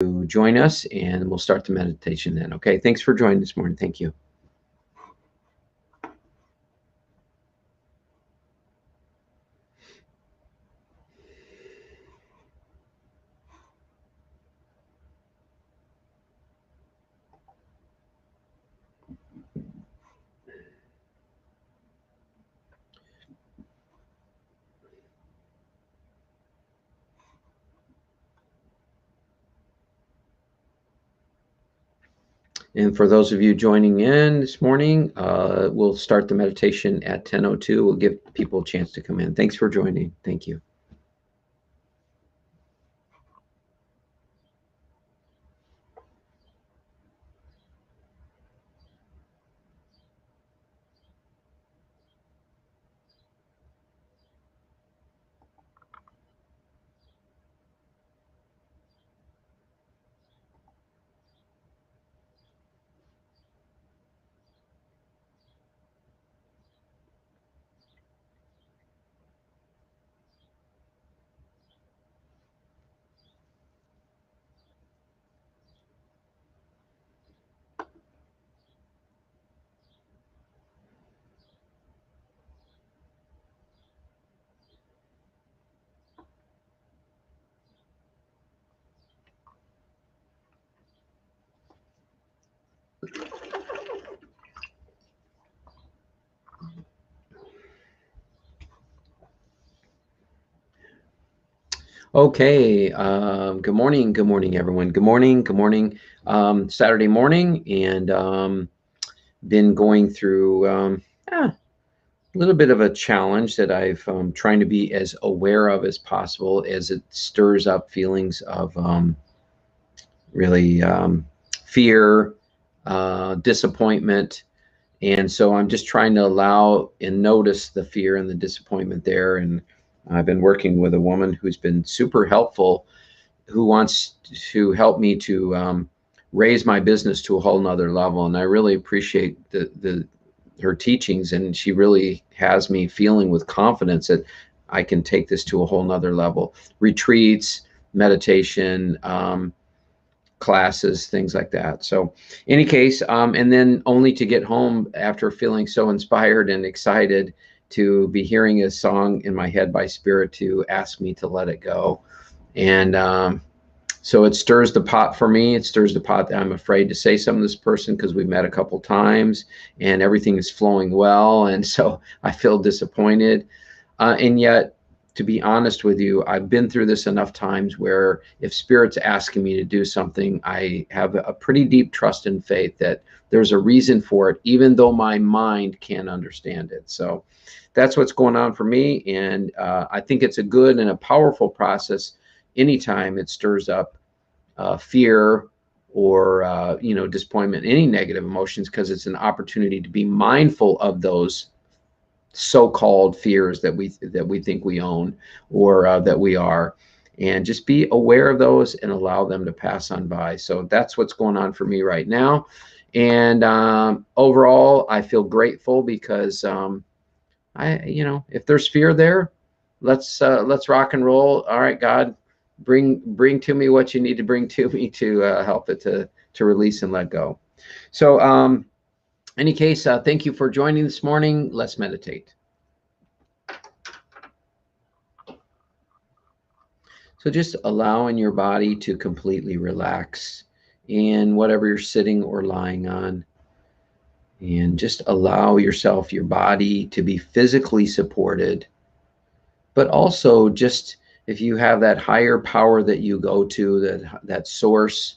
to join us, and we'll start the meditation then. Okay, thanks for joining this morning. Thank you. And for those of you joining in this morning, we'll start the meditation at 10:02. We'll give people a chance to come in. Thanks for joining. Thank you. Okay, good morning, everyone. Good morning. Saturday morning, and been going through a little bit of a challenge that I've trying to be as aware of as possible as it stirs up feelings of really fear, disappointment. And so I'm just trying to allow and notice the fear and the disappointment there. And I've been working with a woman who's been super helpful, who wants to help me to raise my business to a whole nother level. And I really appreciate her teachings. And she really has me feeling with confidence that I can take this to a whole nother level. Retreats, meditation, classes, things like that. So any case, and then only to get home after feeling so inspired and excited to be hearing a song in my head by Spirit to ask me to let it go. And so it stirs the pot for me. It stirs the pot that I'm afraid to say something to this person because we've met a couple times and everything is flowing well. And so I feel disappointed. And yet, to be honest with you, I've been through this enough times where if Spirit's asking me to do something, I have a pretty deep trust and faith that there's a reason for it, even though my mind can't understand it. So that's what's going on for me. And I think it's a good and a powerful process anytime it stirs up fear or disappointment, any negative emotions, because it's an opportunity to be mindful of those so-called fears that we think we own or that we are, and just be aware of those and allow them to pass on by. So that's what's going on for me right now. And overall, I feel grateful because if there's fear there, let's rock and roll. All right, God, bring to me what you need to bring to me to help it to release and let go. So any case, thank you for joining this morning. Let's meditate. So just allowing your body to completely relax in whatever you're sitting or lying on. And just allow yourself, your body, to be physically supported. But also, just if you have that higher power that you go to, that source,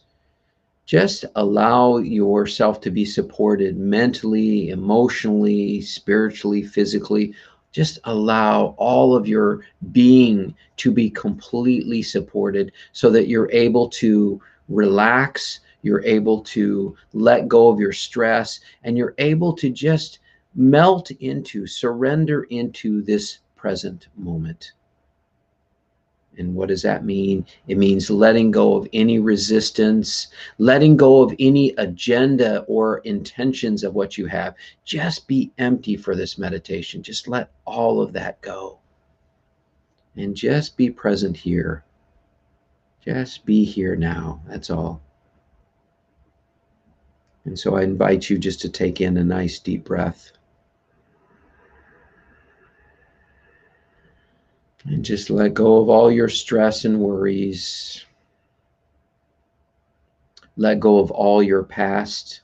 just allow yourself to be supported mentally, emotionally, spiritually, physically. Just allow all of your being to be completely supported so that you're able to relax, you're able to let go of your stress, and you're able to just melt into, surrender into this present moment. And what does that mean? It means letting go of any resistance, letting go of any agenda or intentions of what you have. Just be empty for this meditation. Just let all of that go. And just be present here. Just be here now. That's all. And so I invite you just to take in a nice deep breath and just let go of all your stress and worries. Let go of all your past.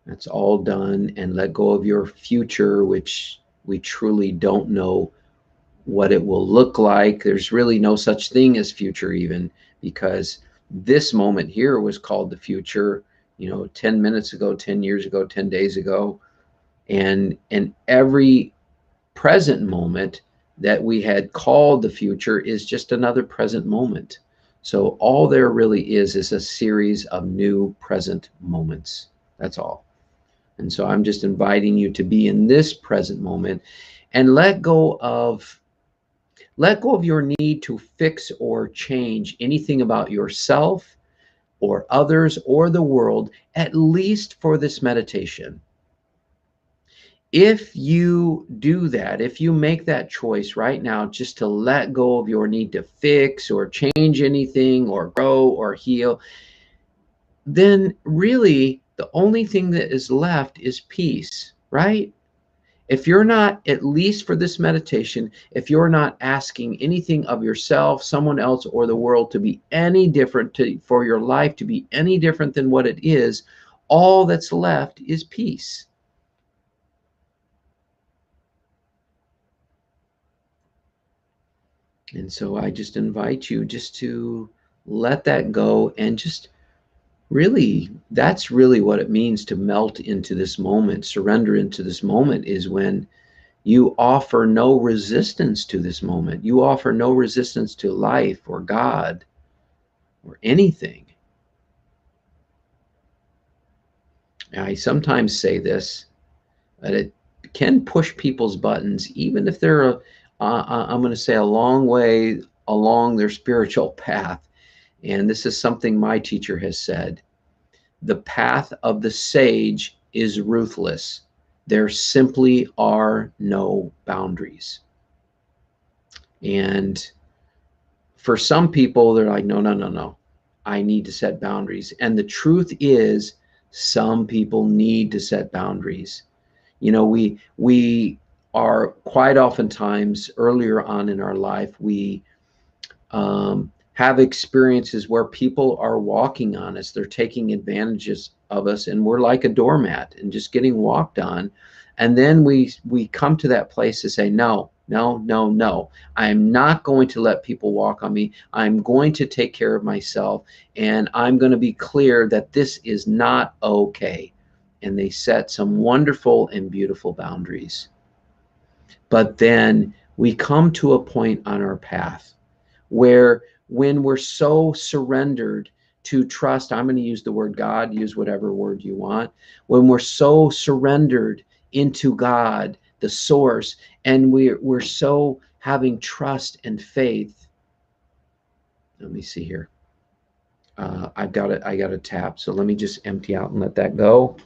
That's all done. And let go of your future, which we truly don't know what it will look like. There's really no such thing as future, even because this moment here was called the future, 10 minutes ago, 10 years ago, 10 days ago. And every present moment that we had called the future is just another present moment. So all there really is a series of new present moments. That's all. And so I'm just inviting you to be in this present moment and let go of your need to fix or change anything about yourself or others or the world, at least for this meditation. If you do that, if you make that choice right now just to let go of your need to fix or change anything or grow or heal, then really the only thing that is left is peace, right? If you're not, at least for this meditation, if you're not asking anything of yourself, someone else, or the world to be any different, for your life to be any different than what it is, all that's left is peace. And so I just invite you just to let that go and just really, that's really what it means to melt into this moment, surrender into this moment, is when you offer no resistance to this moment. You offer no resistance to life or God or anything. I sometimes say this, that it can push people's buttons, even if they're, I'm going to say, a long way along their spiritual path. And this is something my teacher has said. The path of the sage is ruthless. There simply are no boundaries. And for some people, they're like, no, no, no, no. I need to set boundaries. And the truth is, some people need to set boundaries. We are quite oftentimes earlier on in our life, we have experiences where people are walking on us. They're taking advantages of us, and we're like a doormat and just getting walked on. And then we come to that place to say, no, no, no, no. I'm not going to let people walk on me. I'm going to take care of myself, and I'm going to be clear that this is not okay. And they set some wonderful and beautiful boundaries. But then we come to a point on our path where, when we're so surrendered to trust, I'm going to use the word God, use whatever word you want, when we're so surrendered into God, the source, and we're so having trust and faith. Let me see here. I got a tap, so let me just empty out and let that go.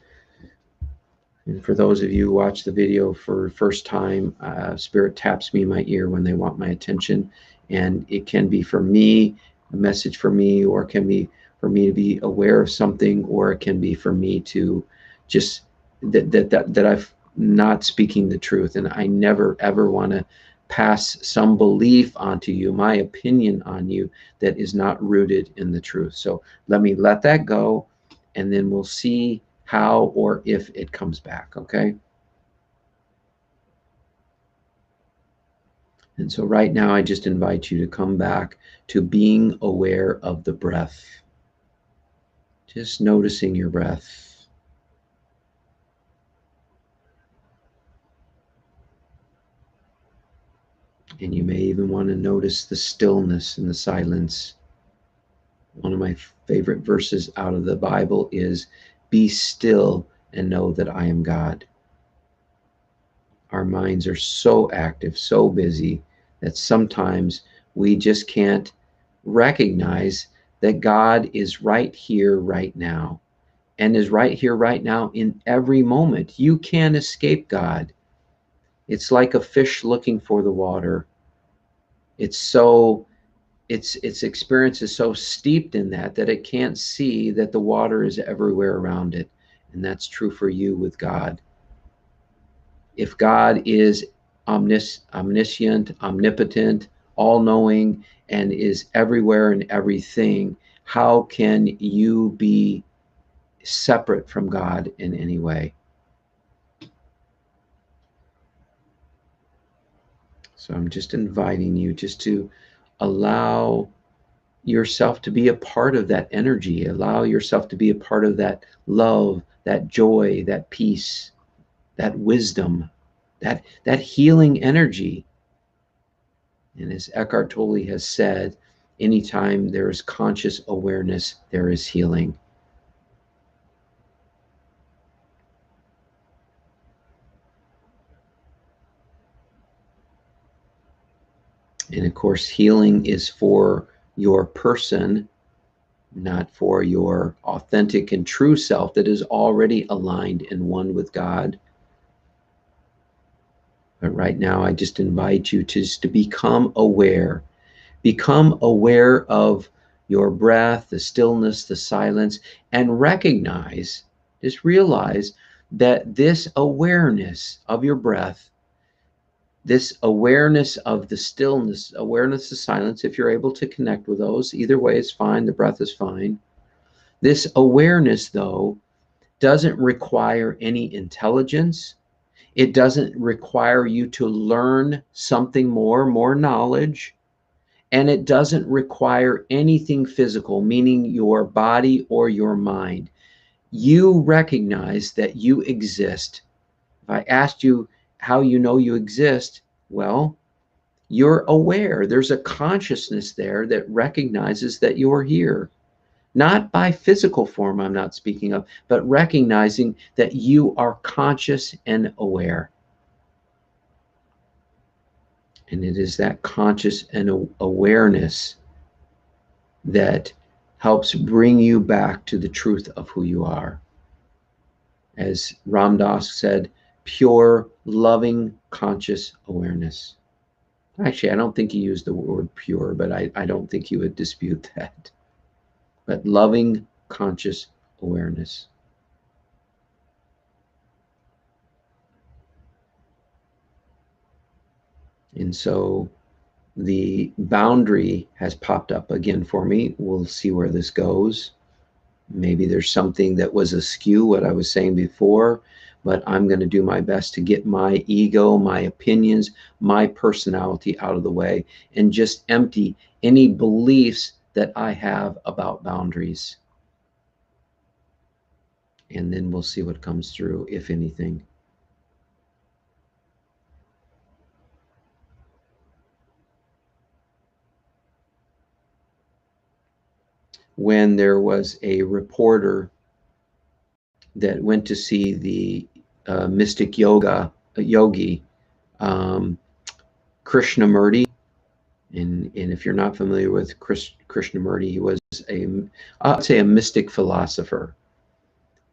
And for those of you who watch the video for the first time, Spirit taps me in my ear when they want my attention. And it can be for me, a message for me, or it can be for me to be aware of something, or it can be for me to just that I'm not speaking the truth. And I never ever want to pass some belief onto you, my opinion on you, that is not rooted in the truth. So let me let that go, and then we'll see how or if it comes back, okay? And so right now, I just invite you to come back to being aware of the breath. Just noticing your breath. And you may even want to notice the stillness and the silence. One of my favorite verses out of the Bible is, "Be still and know that I am God." Our minds are so active, so busy, that sometimes we just can't recognize that God is right here, right now, and is right here, right now in every moment. You can't escape God. It's like a fish looking for the water. It's so its experience is so steeped in that it can't see that the water is everywhere around it. And that's true for you with God. If God is omniscient, omnipotent, all-knowing, and is everywhere and everything, how can you be separate from God in any way? So I'm just inviting you just to allow yourself to be a part of that energy, allow yourself to be a part of that love, that joy, that peace, that wisdom, that healing energy. And as Eckhart Tolle has said, anytime there is conscious awareness, there is healing. And of course, healing is for your person, not for your authentic and true self that is already aligned and one with God. But right now, I just invite you to become aware. Become aware of your breath, the stillness, the silence, and recognize, just realize that this awareness of your breath, this awareness of the stillness, awareness of silence, if you're able to connect with those, either way is fine, the breath is fine. This awareness, though, doesn't require any intelligence. It doesn't require you to learn something more knowledge. And it doesn't require anything physical, meaning your body or your mind. You recognize that you exist. If I asked you how you know you exist, well, you're aware. There's a consciousness there that recognizes that you're here. Not by physical form, I'm not speaking of, but recognizing that you are conscious and aware. And it is that conscious and awareness that helps bring you back to the truth of who you are. As Ram Dass said, pure, loving, conscious awareness. Actually, I don't think he used the word pure, but I don't think he would dispute that. But loving, conscious awareness. And so the boundary has popped up again for me. We'll see where this goes. Maybe there's something that was askew what I was saying before, but I'm going to do my best to get my ego, my opinions, my personality out of the way and just empty any beliefs that I have about boundaries. And then we'll see what comes through, if anything. When there was a reporter that went to see the mystic yogi, Krishnamurti. And if you're not familiar with Krishnamurti, he was I'd say a mystic philosopher,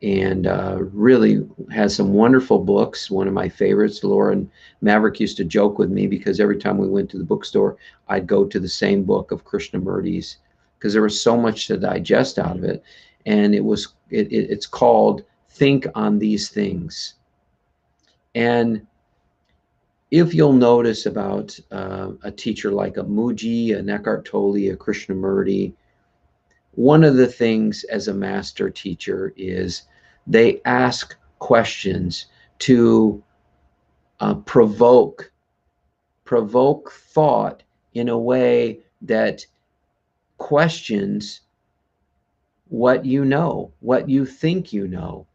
and really has some wonderful books. One of my favorites, Laura and Maverick used to joke with me because every time we went to the bookstore, I'd go to the same book of Krishnamurti's because there was so much to digest out of it. And it's called Think on These Things. And if you'll notice about a teacher like a Muji, an Eckhart Tolle, a Krishnamurti, one of the things as a master teacher is they ask questions to provoke thought in a way that questions what you know, what you think you know.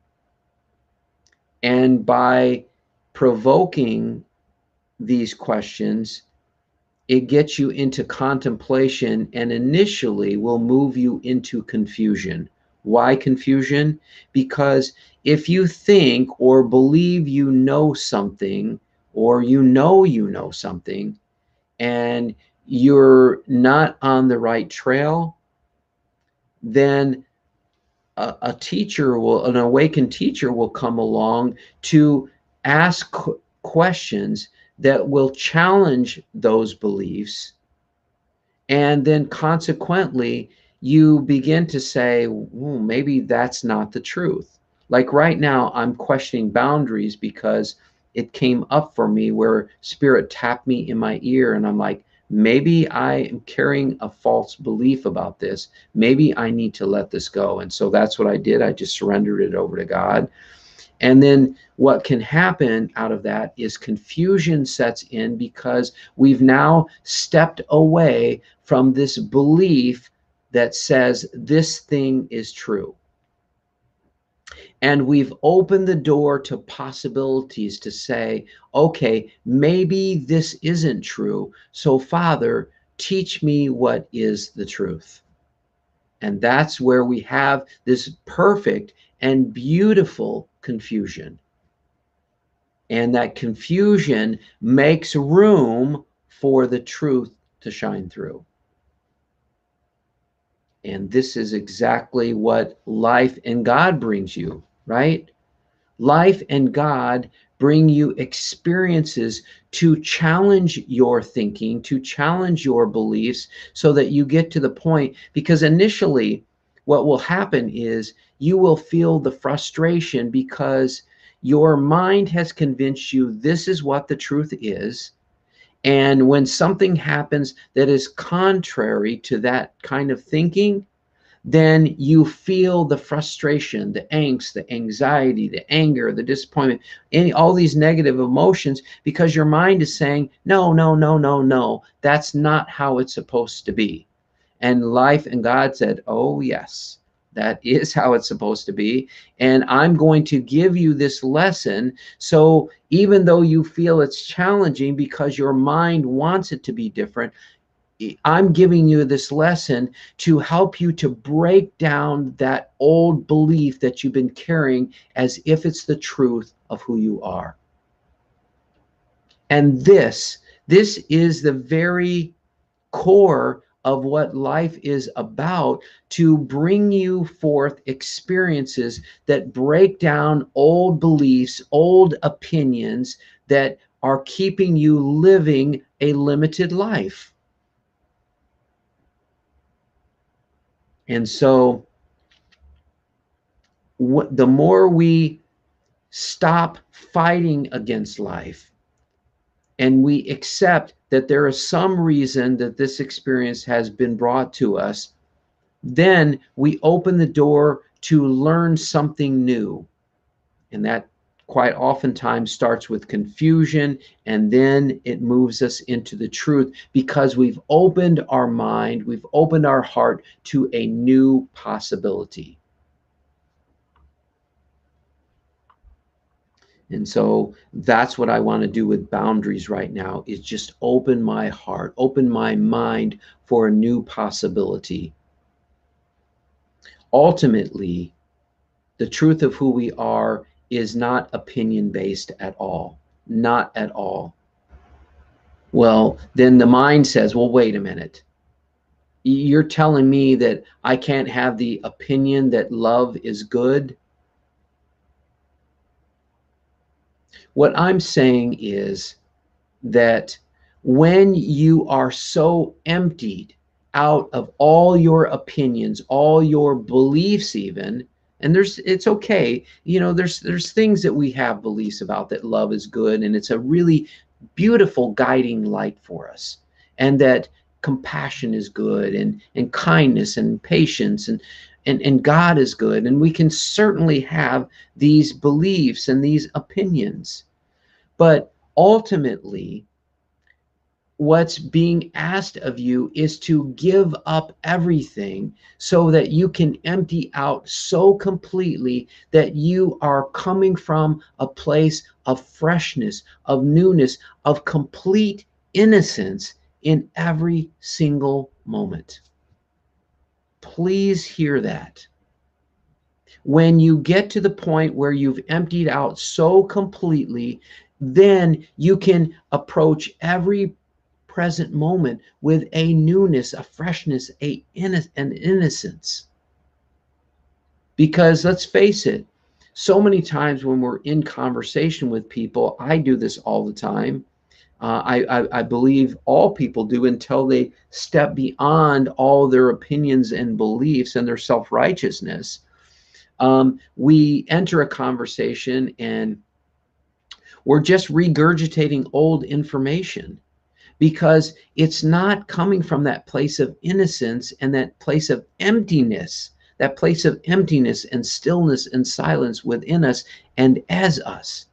And by provoking these questions, it gets you into contemplation and initially will move you into confusion. Why confusion? Because if you think or believe you know something, or you know something, and you're not on the right trail, then a teacher will, an awakened teacher will come along to ask questions that will challenge those beliefs And then consequently, you begin to say, maybe that's not the truth. Like right now, I'm questioning boundaries because it came up for me where spirit tapped me in my ear, and I'm like, maybe I am carrying a false belief about this. Maybe I need to let this go. And so that's what I did. I just surrendered it over to God. And then what can happen out of that is confusion sets in because we've now stepped away from this belief that says this thing is true. And we've opened the door to possibilities to say, okay, maybe this isn't true. So, Father, teach me what is the truth. And that's where we have this perfect and beautiful confusion. And that confusion makes room for the truth to shine through. And this is exactly what life and God brings you, right? Life and God bring you experiences to challenge your thinking, to challenge your beliefs, so that you get to the point. Because initially, what will happen is you will feel the frustration because your mind has convinced you this is what the truth is. And when something happens that is contrary to that kind of thinking, then you feel the frustration, the angst, the anxiety, the anger, the disappointment, all these negative emotions, because your mind is saying, no, no, no, no, no, that's not how it's supposed to be. And life and God said, oh, yes, that is how it's supposed to be. And I'm going to give you this lesson. So even though you feel it's challenging because your mind wants it to be different, I'm giving you this lesson to help you to break down that old belief that you've been carrying as if it's the truth of who you are. And this is the very core of what life is about, to bring you forth experiences that break down old beliefs, old opinions that are keeping you living a limited life. And so the more we stop fighting against life and we accept that there is some reason that this experience has been brought to us, then we open the door to learn something new. And that quite oftentimes starts with confusion, and then it moves us into the truth because we've opened our mind, we've opened our heart to a new possibility. And so that's what I want to do with boundaries right now, is just open my heart, open my mind for a new possibility. Ultimately, the truth of who we are is not opinion based at all. Not at all. Well, then the mind says, well, wait a minute. You're telling me that I can't have the opinion that love is good? What I'm saying is that when you are so emptied out of all your opinions, all your beliefs, even, and it's okay, there's things that we have beliefs about, that love is good and it's a really beautiful guiding light for us, and that compassion is good, and kindness and patience, and God is good, and we can certainly have these beliefs and these opinions. But ultimately, what's being asked of you is to give up everything so that you can empty out so completely that you are coming from a place of freshness, of newness, of complete innocence in every single moment. Please hear that. When you get to the point where you've emptied out so completely, then you can approach every present moment with a newness, a freshness, an innocence. Because let's face it, so many times when we're in conversation with people, I do this all the time, I believe all people do until they step beyond all their opinions and beliefs and their self-righteousness. We enter a conversation and we're just regurgitating old information because it's not coming from that place of innocence and that place of emptiness, that place of emptiness and stillness and silence within us and as us.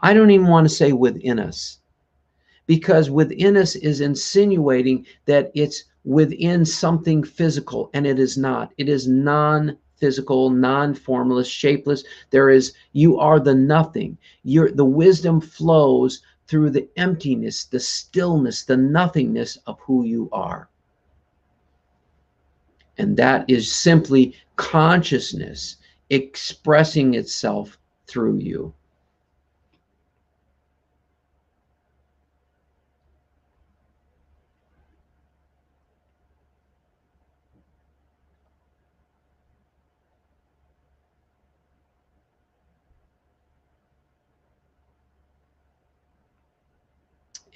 I don't even want to say within us, because within us is insinuating that it's within something physical, and it is not. It is non-physical, non-formless, shapeless. There is, you are the nothing. The wisdom flows through the emptiness, the stillness, the nothingness of who you are. And that is simply consciousness expressing itself through you.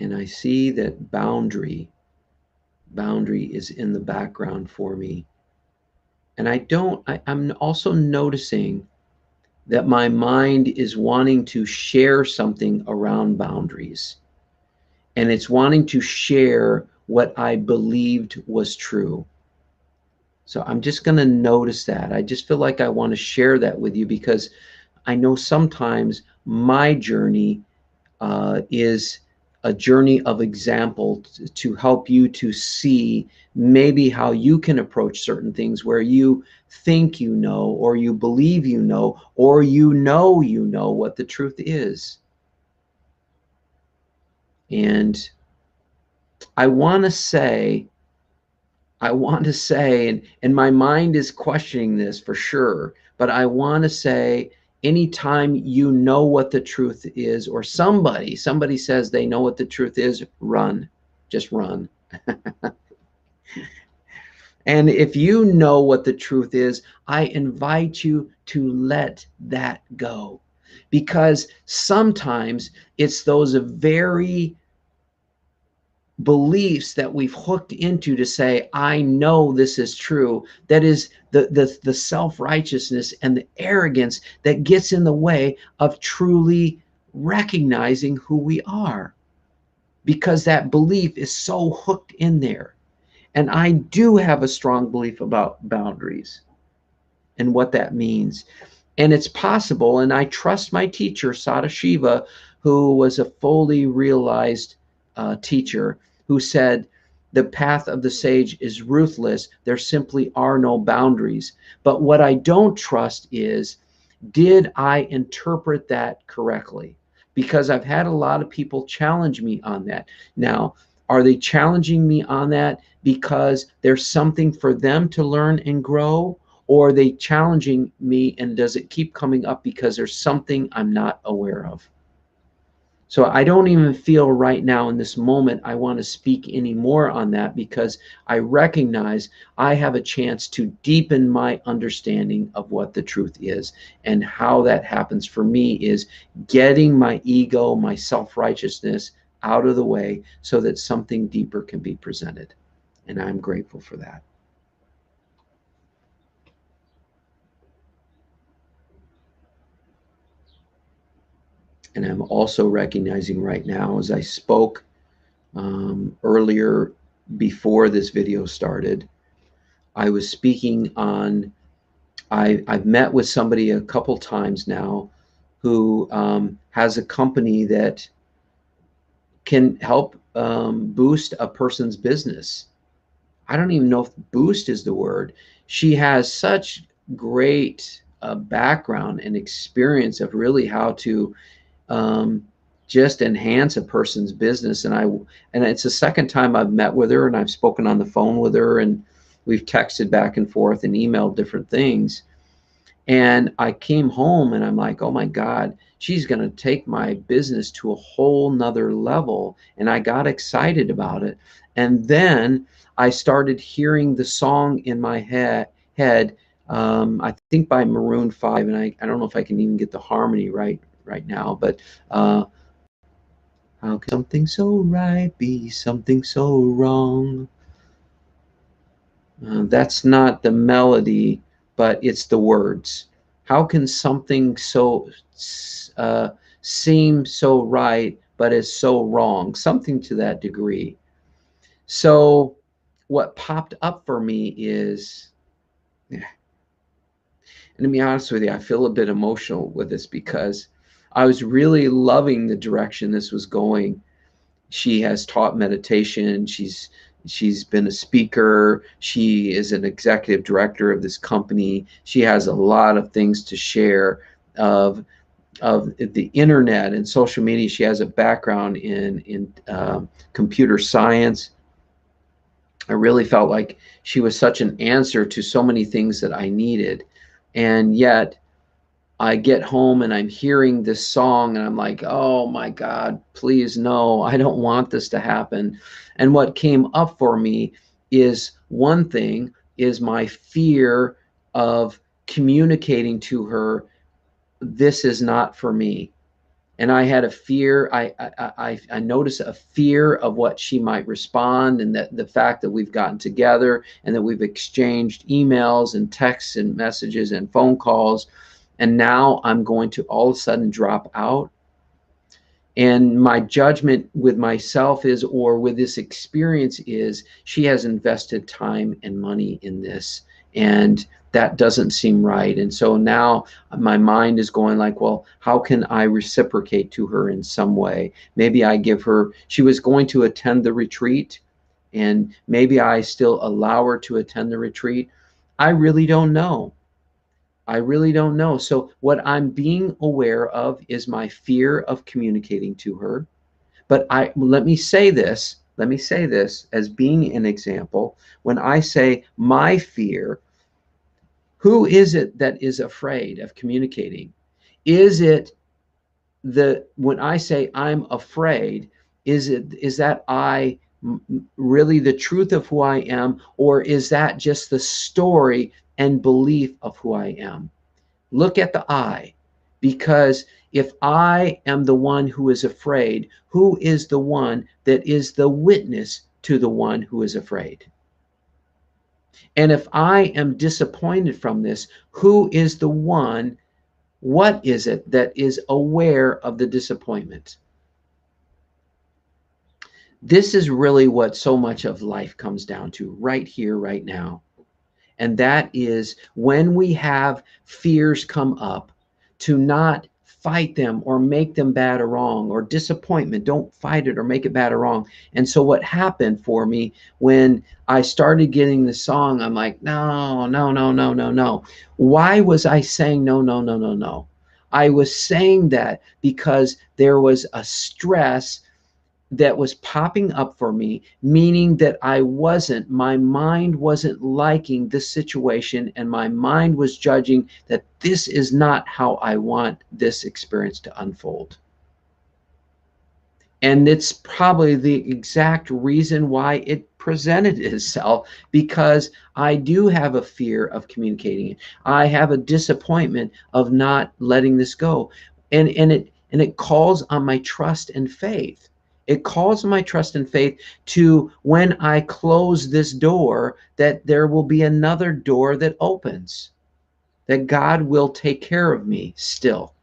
And I see that boundary is in the background for me. And I'm also noticing that my mind is wanting to share something around boundaries. And it's wanting to share what I believed was true. So I'm just going to notice that. I just feel like I want to share that with you because I know sometimes my journey is a journey of example to help you to see maybe how you can approach certain things where you think you know, or you believe you know, or you know what the truth is. And I want to say, and my mind is questioning this for sure, but I want to say, anytime you know what the truth is, or somebody says they know what the truth is, run, just run. And if you know what the truth is, I invite you to let that go, because sometimes it's those very beliefs that we've hooked into to say, I know this is true, that is the self-righteousness and the arrogance that gets in the way of truly recognizing who we are, because that belief is so hooked in there. And I do have a strong belief about boundaries and what that means. And it's possible, and I trust my teacher, Sadashiva, who was a fully realized teacher, who said, the path of the sage is ruthless. There simply are no boundaries. But what I don't trust is, did I interpret that correctly? Because I've had a lot of people challenge me on that. Now, are they challenging me on that because there's something for them to learn and grow? Or are they challenging me and does it keep coming up because there's something I'm not aware of? So I don't even feel right now in this moment I want to speak any more on that, because I recognize I have a chance to deepen my understanding of what the truth is. And how that happens for me is getting my ego, my self-righteousness out of the way so that something deeper can be presented. And I'm grateful for that. And I'm also recognizing right now, as I spoke earlier before this video started, I was speaking on, I've met with somebody a couple times now who has a company that can help boost a person's business. I don't even know if boost is the word. She has such great background and experience of really how to um, just enhance a person's business. And it's the second time I've met with her, and I've spoken on the phone with her, and we've texted back and forth and emailed different things. And I came home and I'm like, oh my God, she's going to take my business to a whole nother level. And I got excited about it. And then I started hearing the song in my head, I think by Maroon 5. And I don't know if I can even get the harmony right now, but How can something so right be something so wrong? That's not the melody, but it's the words. How can something so uh, seem so right, but is so wrong? Something to that degree. So, what popped up for me is, and to be honest with you, I feel a bit emotional with this because I was really loving the direction this was going. She has taught meditation. She's been a speaker. She is an executive director of this company. She has a lot of things to share of the internet and social media. She has a background in computer science. I really felt like she was such an answer to so many things that I needed, and yet I get home and I'm hearing this song and I'm like, oh my God, please no, I don't want this to happen. And what came up for me is one thing is my fear of communicating to her, this is not for me. And I had a fear. I noticed a fear of what she might respond, and that the fact that we've gotten together and that we've exchanged emails and texts and messages and phone calls, and now I'm going to all of a sudden drop out. And my judgment with myself is, or with this experience is, she has invested time and money in this, and that doesn't seem right. And so now my mind is going like, well, how can I reciprocate to her in some way? Maybe I give her, she was going to attend the retreat, and maybe I still allow her to attend the retreat. I really don't know. I really don't know. So what I'm being aware of is my fear of communicating to her. But let me say this, as being an example. When I say my fear, who is it that is afraid of communicating? Is it the when I say I'm afraid, is that I really the truth of who I am, or is that just the story and belief of who I am? Look at the I, because if I am the one who is afraid, who is the one that is the witness to the one who is afraid? And if I am disappointed from this, who is the one, what is it that is aware of the disappointment? This is really what so much of life comes down to right here, right now. And that is when we have fears come up, to not fight them or make them bad or wrong, or disappointment, don't fight it or make it bad or wrong. And so what happened for me when I started getting the song, I'm like, no, no, no, no, no, no. Why was I saying no, no, no, no, no? I was saying that because there was a stress that was popping up for me, meaning that my mind wasn't liking this situation, and my mind was judging that this is not how I want this experience to unfold. And it's probably the exact reason why it presented itself, because I do have a fear of communicating it. I have a disappointment of not letting this go. And it calls on my trust and faith. It calls on my trust and faith to, when I close this door, that there will be another door that opens, that God will take care of me still.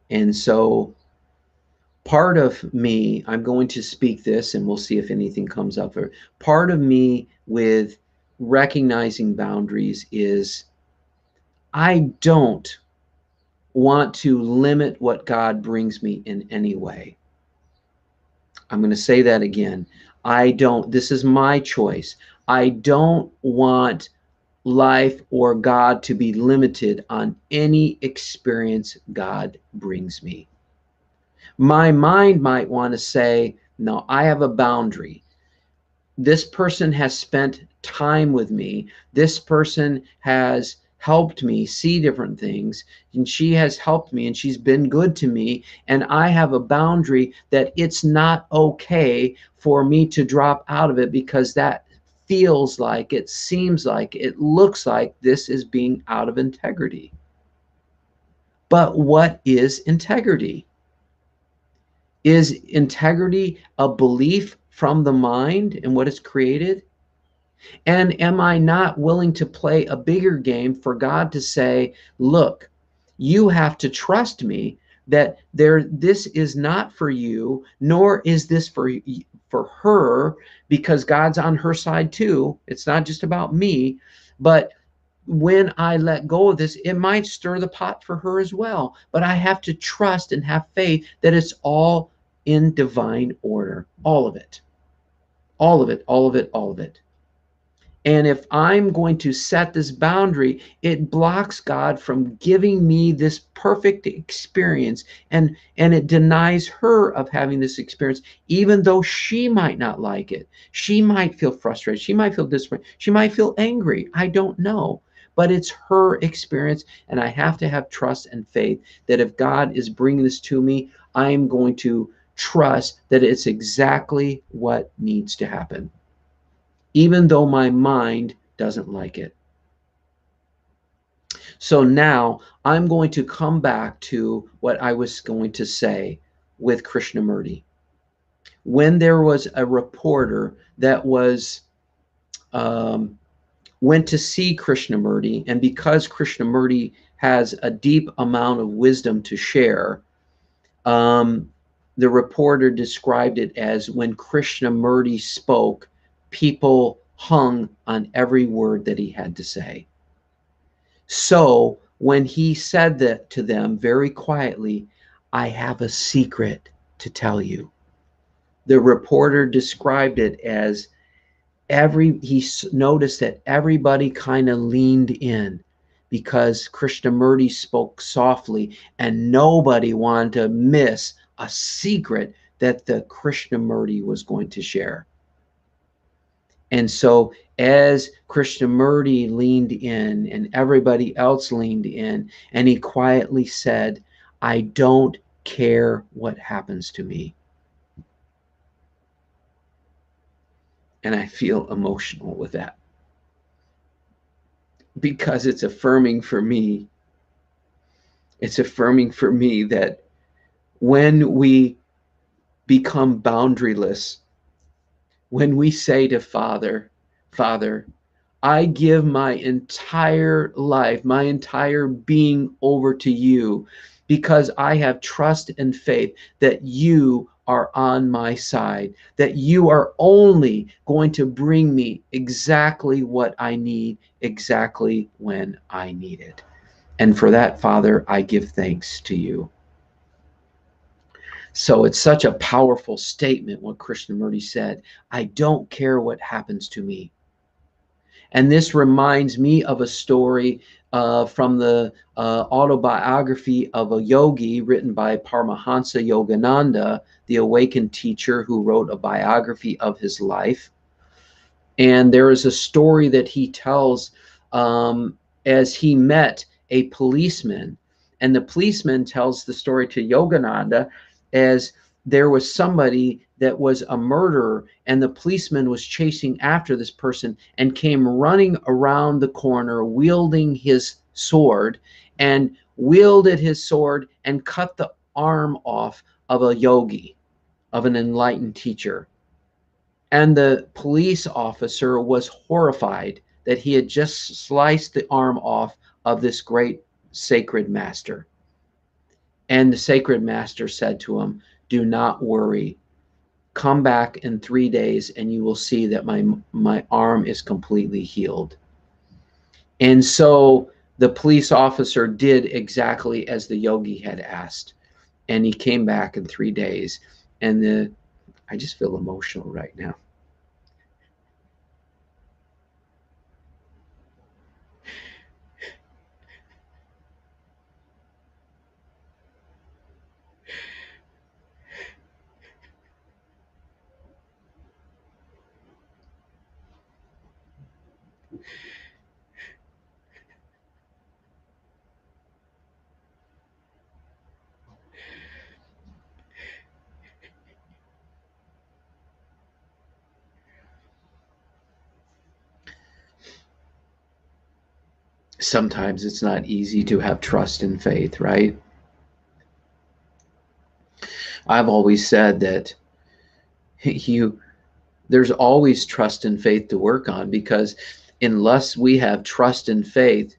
And so part of me, I'm going to speak this and we'll see if anything comes up. Part of me with recognizing boundaries is, I don't want to limit what God brings me in any way. I'm going to say that again. This is my choice. I don't want life or God to be limited on any experience God brings me. My mind might want to say, no, I have a boundary. This person has spent time with me. This person has helped me see different things, and she has helped me and she's been good to me. And I have a boundary that it's not okay for me to drop out of it, because that feels like, it seems like, it looks like this is being out of integrity. But what is integrity? Is integrity a belief from the mind and what is created? And am I not willing to play a bigger game for God to say, look, you have to trust me that this is not for you, nor is this for her, because God's on her side too. It's not just about me, but when I let go of this, it might stir the pot for her as well. But I have to trust and have faith that it's all in divine order. All of it. All of it, all of it, all of it. And if I'm going to set this boundary, it blocks God from giving me this perfect experience. And it denies her of having this experience, even though she might not like it. She might feel frustrated. She might feel disappointed. She might feel angry. I don't know. But it's her experience. And I have to have trust and faith that if God is bringing this to me, I am going to trust that it's exactly what needs to happen, even though my mind doesn't like it. So now I'm going to come back to what I was going to say with Krishnamurti. When there was a reporter that was went to see Krishnamurti, and because Krishnamurti has a deep amount of wisdom to share, um, the reporter described it as when Krishnamurti spoke, people hung on every word that he had to say. So when he said that to them very quietly, I have a secret to tell you. The reporter described it as he noticed that everybody kind of leaned in because Krishnamurti spoke softly and nobody wanted to miss a secret that the Krishnamurti was going to share. And so as Krishnamurti leaned in and everybody else leaned in, and he quietly said, I don't care what happens to me. And I feel emotional with that because it's affirming for me. It's affirming for me that when we become boundaryless, when we say to Father, Father, I give my entire life, my entire being over to you because I have trust and faith that you are on my side, that you are only going to bring me exactly what I need, exactly when I need it. And for that, Father, I give thanks to you. So it's such a powerful statement what Krishnamurti said. I don't care what happens to me. And this reminds me of a story from the autobiography of a yogi written by Paramahansa Yogananda, the awakened teacher who wrote a biography of his life. And there is a story that he tells as he met a policeman. And the policeman tells the story to Yogananda as there was somebody that was a murderer, and the policeman was chasing after this person and came running around the corner wielding his sword and wielded his sword and cut the arm off of a yogi, of an enlightened teacher. And the police officer was horrified that he had just sliced the arm off of this great sacred master. And the sacred master said to him, do not worry. Come back in 3 days and you will see that my arm is completely healed. And so the police officer did exactly as the yogi had asked. And he came back in 3 days. And I just feel emotional right now. sometimes it's not easy to have trust and faith, right? I've always said that you there's always trust and faith to work on, because unless we have trust and faith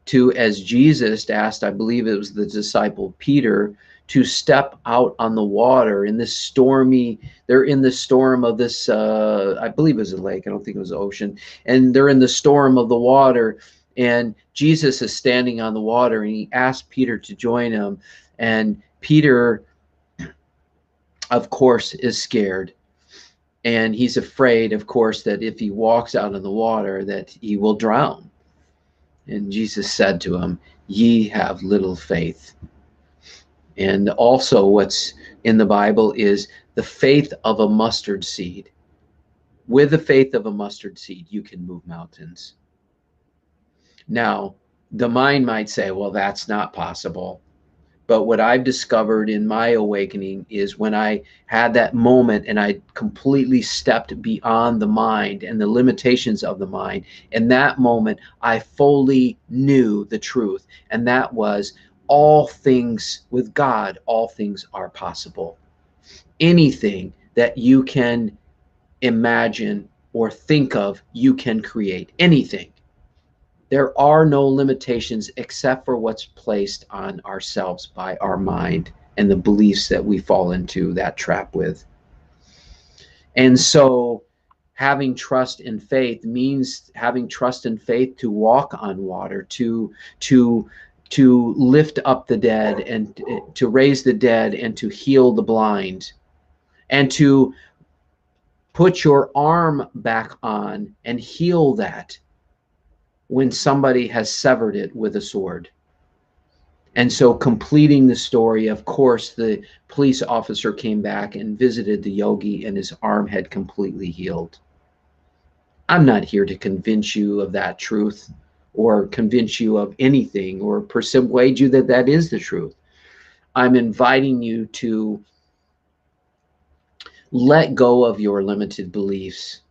to, as Jesus asked, I believe it was the disciple Peter, to step out on the water in this stormy, they're in the storm of this, I believe it was a lake, I don't think it was an ocean, and they're in the storm of the water, and Jesus is standing on the water, and he asked Peter to join him, and Peter, of course, is scared. And he's afraid, of course, that if he walks out in the water, that he will drown. And Jesus said to him, "Ye have little faith." And also, what's in the Bible is the faith of a mustard seed. With the faith of a mustard seed, you can move mountains. Now, the mind might say, well, that's not possible. But what I've discovered in my awakening is when I had that moment and I completely stepped beyond the mind and the limitations of the mind. In that moment, I fully knew the truth. And that was, all things with God, all things are possible. Anything that you can imagine or think of, you can create. Anything. There are no limitations except for what's placed on ourselves by our mind and the beliefs that we fall into that trap with. And so having trust and faith means having trust and faith to walk on water, to lift up the dead and to raise the dead and to heal the blind, and to put your arm back on and heal that when somebody has severed it with a sword. And so, completing the story, of course, the police officer came back and visited the yogi, and his arm had completely healed. I'm not here to convince you of that truth or convince you of anything or persuade you that that is the truth. I'm inviting you to let go of your limited beliefs.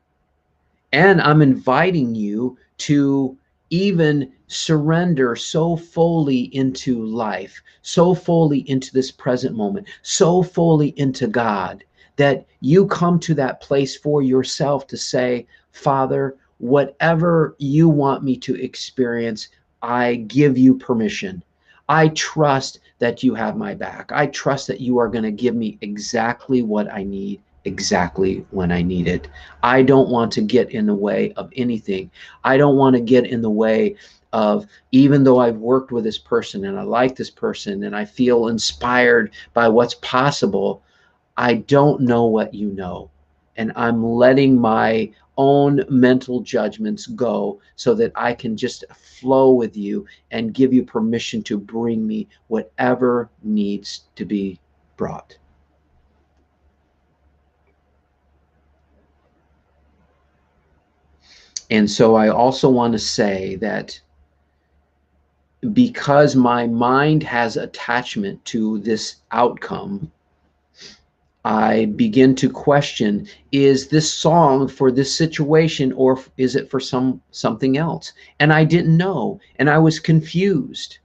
And I'm inviting you to even surrender so fully into life, so fully into this present moment, so fully into God, that you come to that place for yourself to say, Father, whatever you want me to experience, I give you permission. I trust that you have my back. I trust that you are going to give me exactly what I need, exactly when I need it. I don't want to get in the way of anything. I don't want to get in the way of, even though I've worked with this person and I like this person and I feel inspired by what's possible, I don't know what you know. And I'm letting my own mental judgments go so that I can just flow with you and give you permission to bring me whatever needs to be brought. And so I also want to say that because my mind has attachment to this outcome, I begin to question, is this song for this situation or is it for something else? And I didn't know, and I was confused.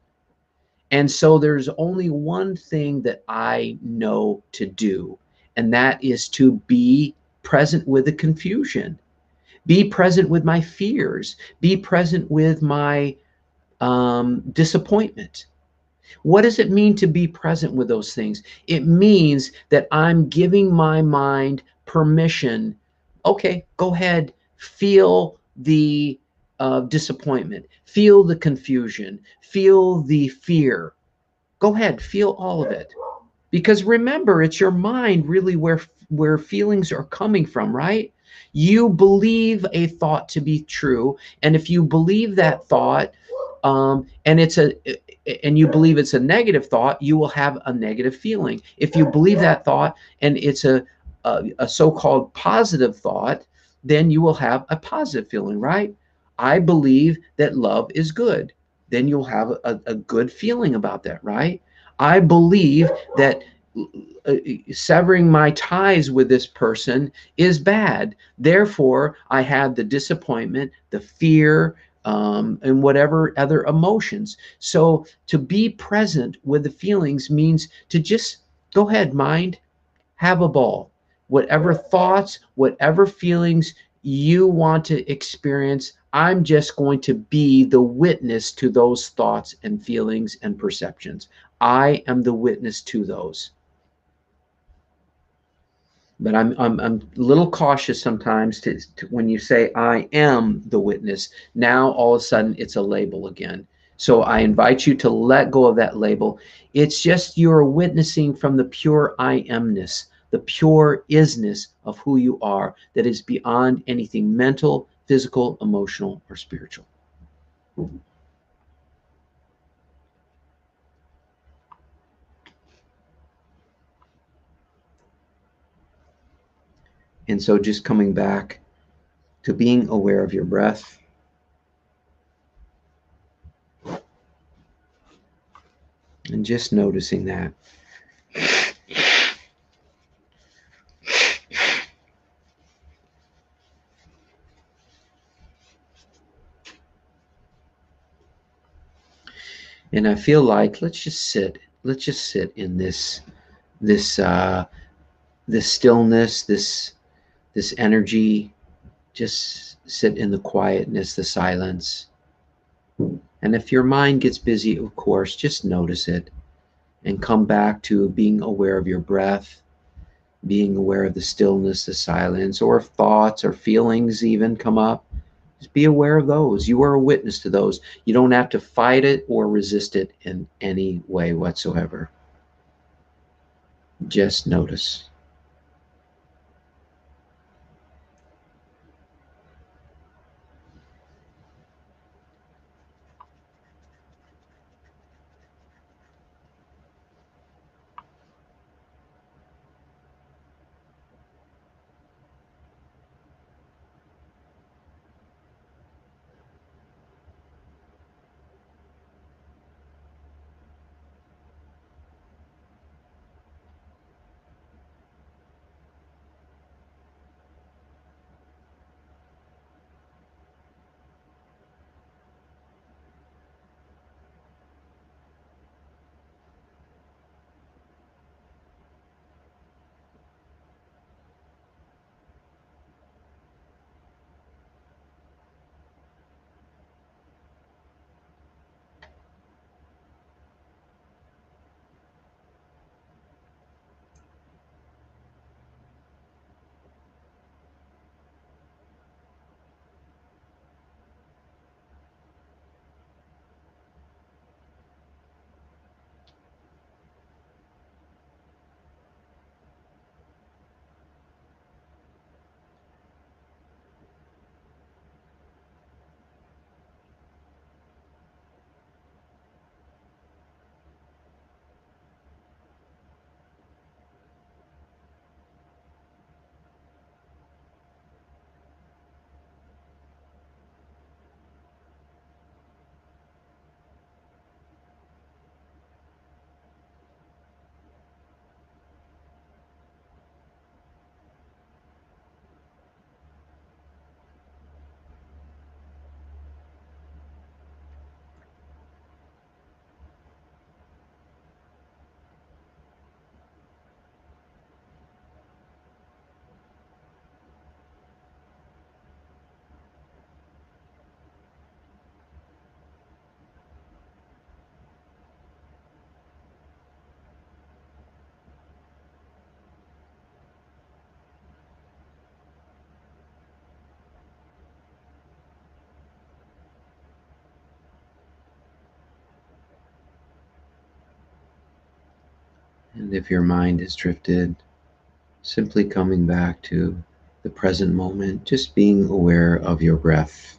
And so there's only one thing that I know to do, and that is to be present with the confusion. Be present with my fears. Be present with my disappointment. What does it mean to be present with those things? It means that I'm giving my mind permission. Okay, go ahead, feel the disappointment, feel the confusion, feel the fear. Go ahead, feel all of it. Because remember, it's your mind really where feelings are coming from, right? You believe a thought to be true, and if you believe that thought, and you believe it's a negative thought, you will have a negative feeling. If you believe that thought and it's a so-called positive thought, then you will have a positive feeling, right? I believe that love is good. Then you'll have a good feeling about that, right? I believe that severing my ties with this person is bad. Therefore, I have the disappointment, the fear, and whatever other emotions. So to be present with the feelings means to just go ahead, mind, have a ball. Whatever thoughts, whatever feelings you want to experience, I'm just going to be the witness to those thoughts and feelings and perceptions. I am the witness to those. But I'm a little cautious sometimes to when you say I am the witness. Now all of a sudden it's a label again. So I invite you to let go of that label. It's just you're witnessing from the pure I amness, the pure isness of who you are, that is beyond anything mental, physical, emotional, or spiritual. And so just coming back to being aware of your breath and just noticing that. And I feel like let's just sit in this this stillness, this energy. Just sit in the quietness, the silence. And if your mind gets busy, of course, just notice it and come back to being aware of your breath, being aware of the stillness, the silence, or if thoughts or feelings even come up. Just be aware of those. You are a witness to those. You don't have to fight it or resist it in any way whatsoever. Just notice. And if your mind is drifted, simply coming back to the present moment, just being aware of your breath.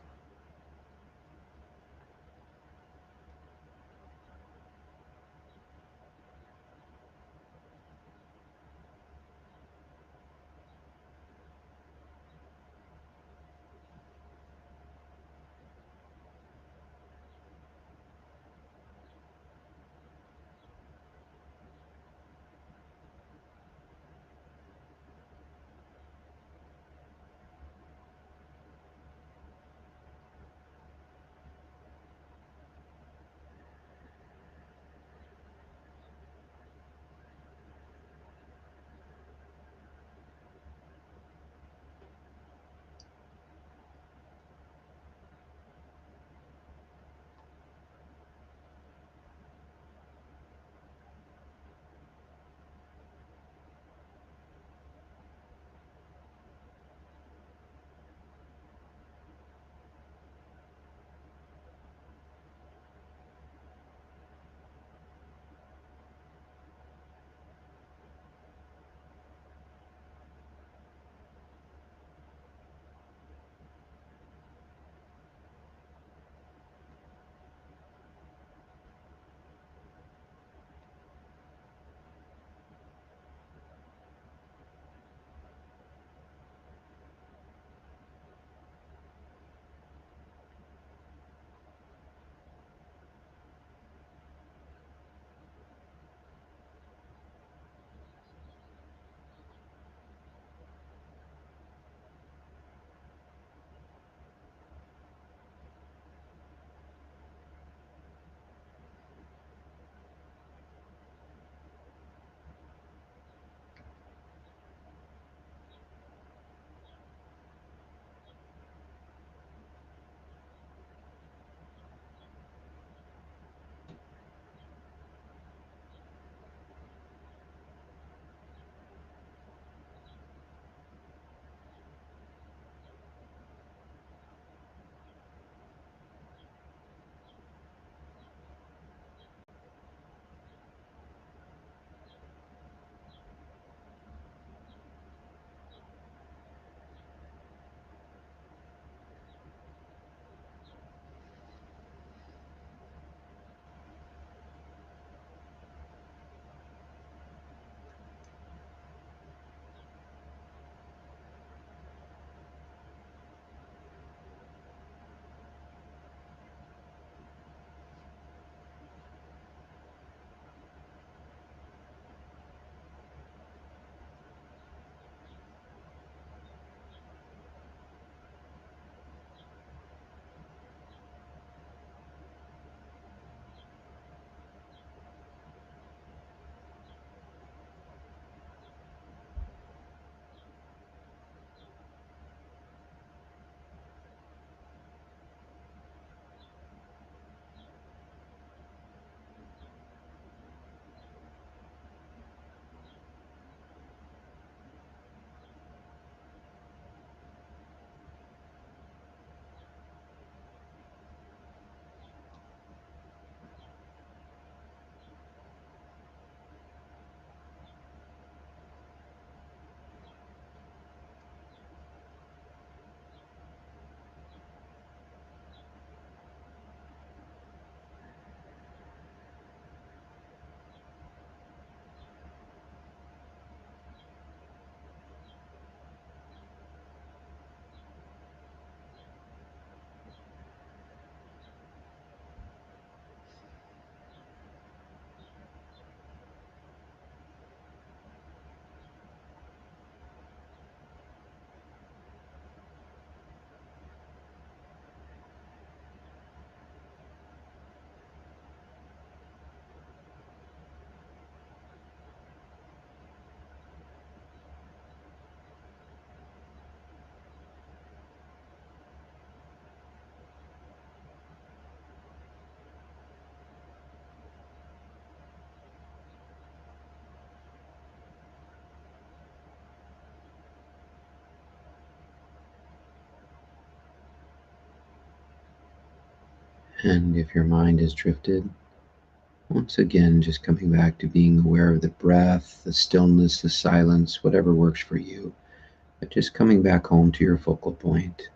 And if your mind has drifted, once again, just coming back to being aware of the breath, the stillness, the silence, whatever works for you, but just coming back home to your focal point.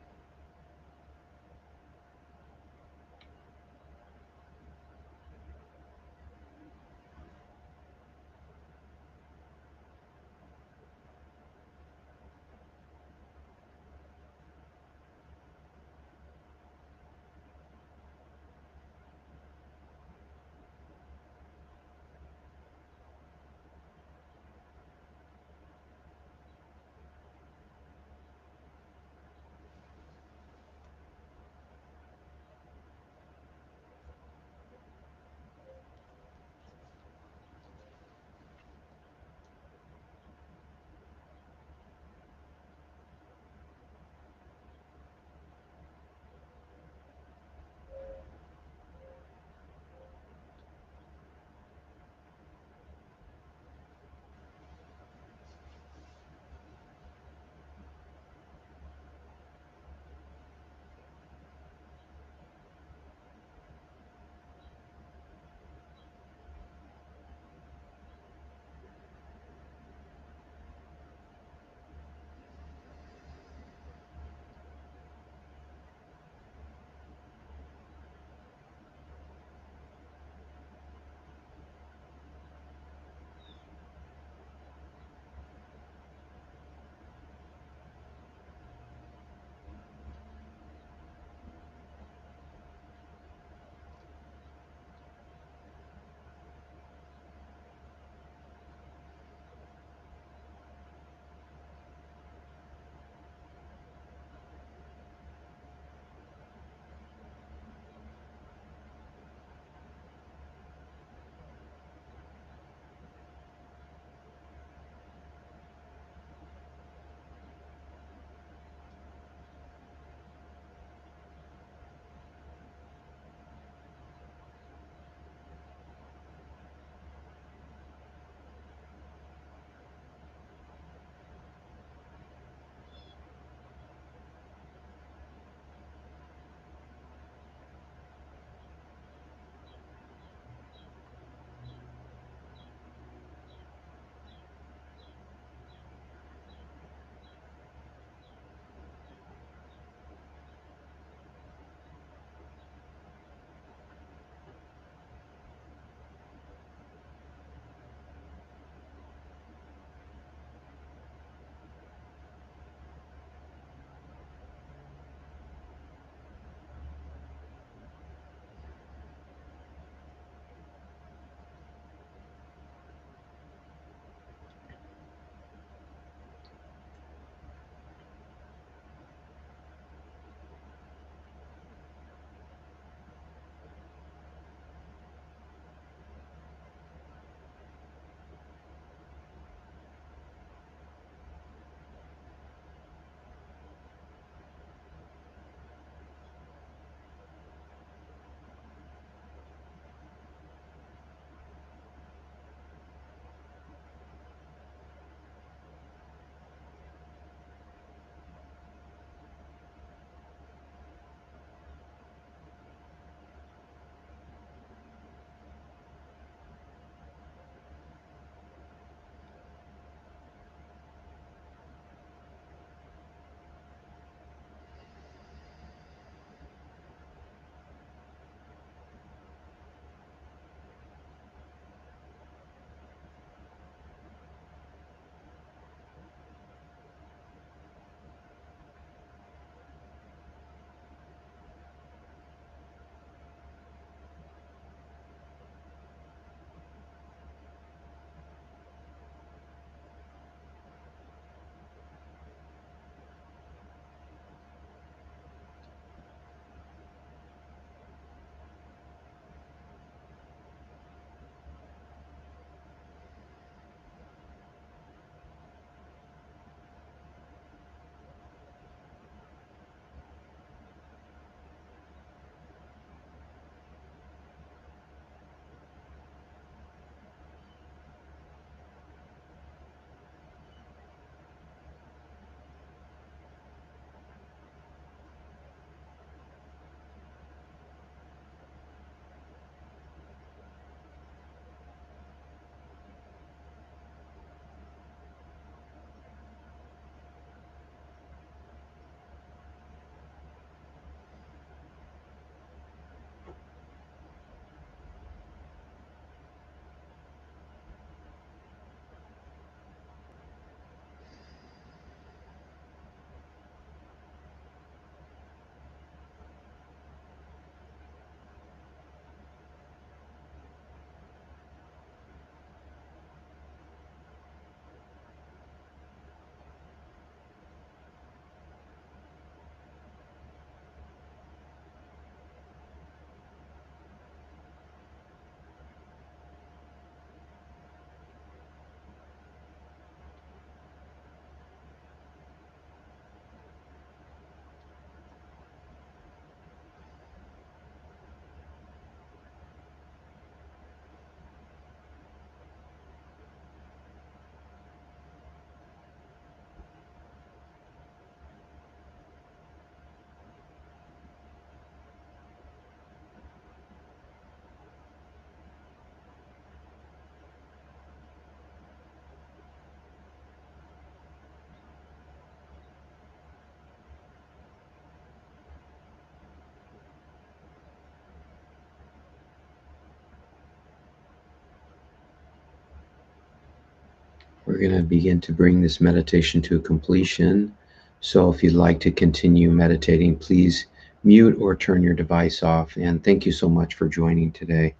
We're going to begin to bring this meditation to completion. So if you'd like to continue meditating, please mute or turn your device off. And thank you so much for joining today.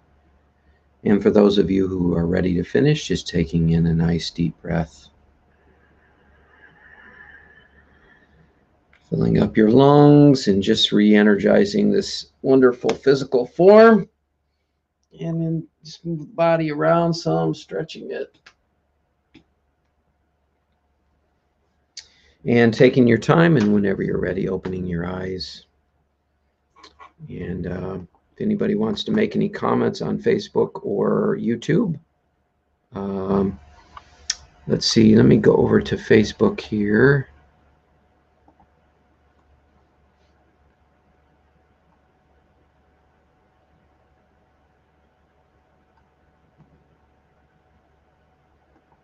And for those of you who are ready to finish, just taking in a nice deep breath. Filling up your lungs and just re-energizing this wonderful physical form. And then just move the body around some, stretching it. And taking your time, and whenever you're ready, opening your eyes. And if anybody wants to make any comments on Facebook or YouTube, let's see, let me go over to Facebook here.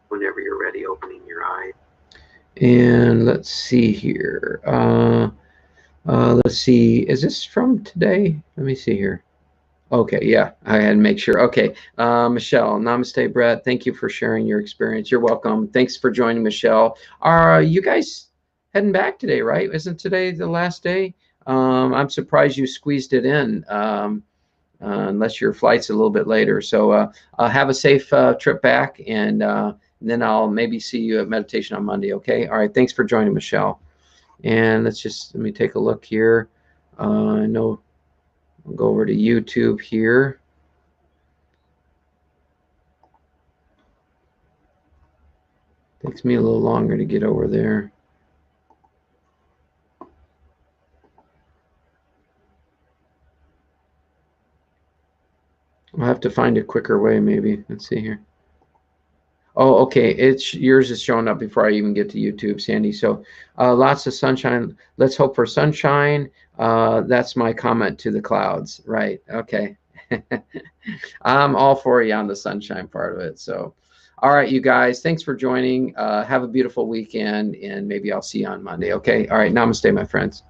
Whenever you're ready, opening your eyes. And let's see here. Let's see. Is this from today? Let me see here. Okay, yeah, I had to make sure. Okay, Michelle, namaste, Brett. Thank you for sharing your experience. You're welcome. Thanks for joining, Michelle. Are you guys heading back today, right? Isn't today the last day? I'm surprised you squeezed it in, unless your flight's a little bit later. So have a safe trip back, and then I'll maybe see you at meditation on Monday, okay? All right, thanks for joining, Michelle. And let me take a look here. I know I'll go over to YouTube here. Takes me a little longer to get over there. I'll have to find a quicker way, maybe. Let's see here. Oh, okay. Yours is showing up before I even get to YouTube, Sandy. So lots of sunshine. Let's hope for sunshine. That's my comment to the clouds. Right. Okay. I'm all for you on the sunshine part of it. So, all right, you guys, thanks for joining. Have a beautiful weekend, and maybe I'll see you on Monday. Okay. All right. Namaste, my friends.